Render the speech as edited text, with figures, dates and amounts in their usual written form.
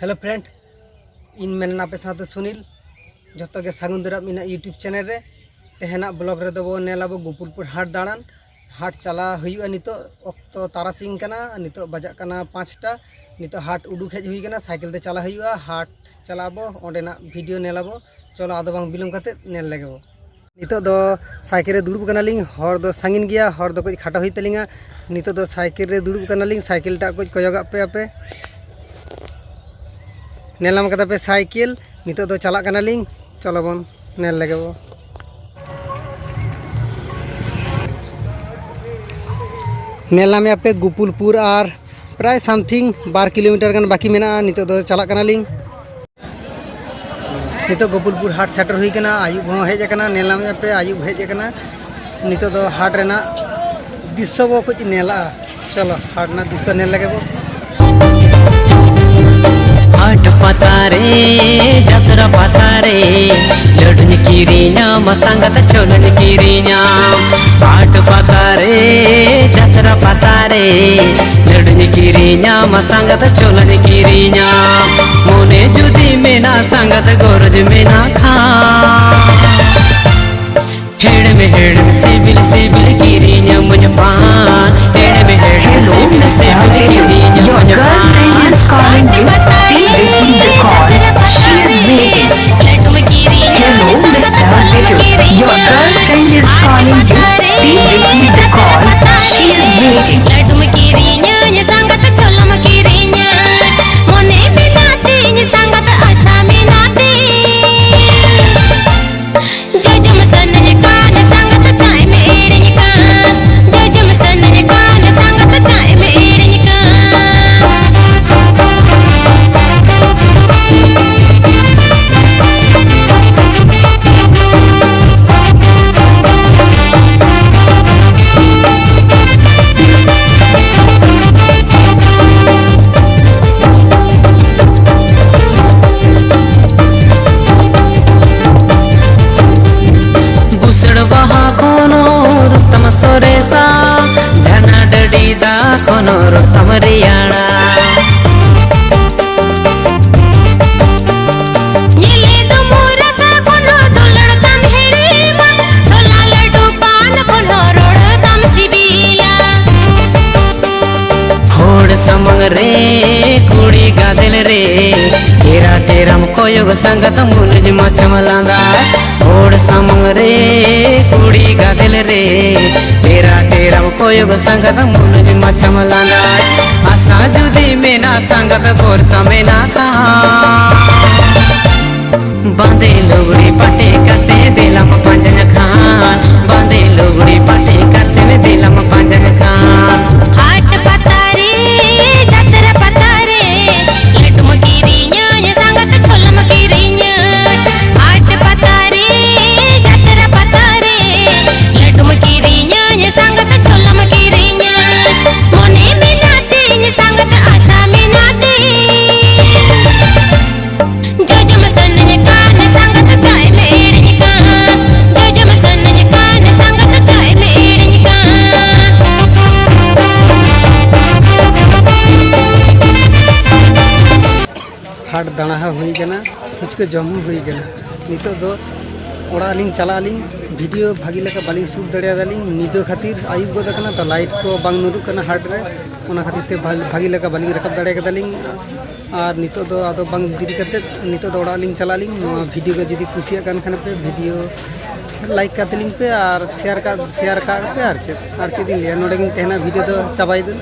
Hello friend in मेना पे साथ सुनील जो के सागुन दरा मीना यूट्यूब चैनल रे तेहना ब्लॉग रे दबो नेलाबो गोपुलपुर हाट दाड़ान हाट चला हुई नितो अक्तो तारासिंग कना नितो बजा कना 5टा नितो हाट उडुक हेज हुई कना साइकिल ते चला हुई हाट चलाबो ओंडेना वीडियो नेलाबो चलो आदो बांग बिलम काते नेल लगेबो नितो दो साइकिल रे दुड़ुब कना लिंग हर दो सांगिन गया हर दो कुछ खाटा हुई तलिंगा नितो दो साइकिल रे दुड़ुब कना लिंग साइकिल टा कुछ कोयगा पे आपे नेलाम कदा पे साइकिल नितो दो चला कना लिंग चलो बन नेल लगेबो नेलाम पे गोपुलपुर और प्राय समथिंग 12 किलोमीटर गन बाकी मेना नितो दो चला कना लिंग नितो गोपुलपुर हाट सेटर हुई कना आयुब हो हेज कना नेलाम पे आयुब हेज कना नितो दो हाट रेना दिसो बो कुछ नेला चलो हाट ना दिसो नेल लगेबो हाट पतारे जत्रा पतारे लडुन किरिना मसंगत छोलन किरिना हाट पतारे जत्रा पतारे लडुन किरिना मसंगत छोलन किरिना मोने जुदी मेना संगत गोरज मेना खा हेड में सिबिल सिबिल किरिना मुझ पान हेड में सिबिल सिबिल किरिना मुझ पान calling you. Please receive the call. She is waiting. Hello, Mr. Little. Your girlfriend is calling you. Please receive the call. She is waiting. सोरेसा झना डडीदा कोनोर तमरियाणा नीले दो मोरसा कोनो दुलड़ तम हेड़ीमा छोला लड्डू पान कोनो रोड तम सिबीला होड़ समंग रे कुड़ी गादल रे तेरा तेरम कोयोग संगत मुलज मचमलांदा होड़ समंग रे कुड़ी गादल रे तेरा तेरम कोयोग संगत मुलज मचमलांदा आसा जुदी मेना संगत बोर समेना का बांधे लोगड़ी पटे करते दिलम पंजन खान बांधे लोगड़ी पटे करते दिलम पंजन खान हाट पतारे जत्रा पतारे लटम किरिया ये संगत छोलम किरिया हाट पतारे जत्रा पतारे लटम किरिया ये संगत छोलम किरिया मोने मिनाते ये संगत आशा मिनाते जो जो मसन ये कान संगत चाय में एड़नी कान जो जो मसन ये कान संगत चाय में एड़नी कान हाट दाना हुई कना कुछ के जम हुई कना नितो दो ओड़ा लिंग चला लिंग वीडियो भागी लेका बालिंग शूट दड़िया दालिंग निदो खातिर आयुब गोदा कना तो लाइट को बांग नुरुक कना हाट रे ओना खातिर ते भागी लेका बालिंग रकब दड़िया दालिंग और नितो दो आदो बांग दिरी करते नितो दो ओड़ा लिंग चला लिंग वीडियो को जदी कुसिया कान खाने पे वीडियो लाइक करते लिंग पे और शेयर का पे और चेद दिन लिया नोडे गिन तेहना वीडियो दो चाबाई दो।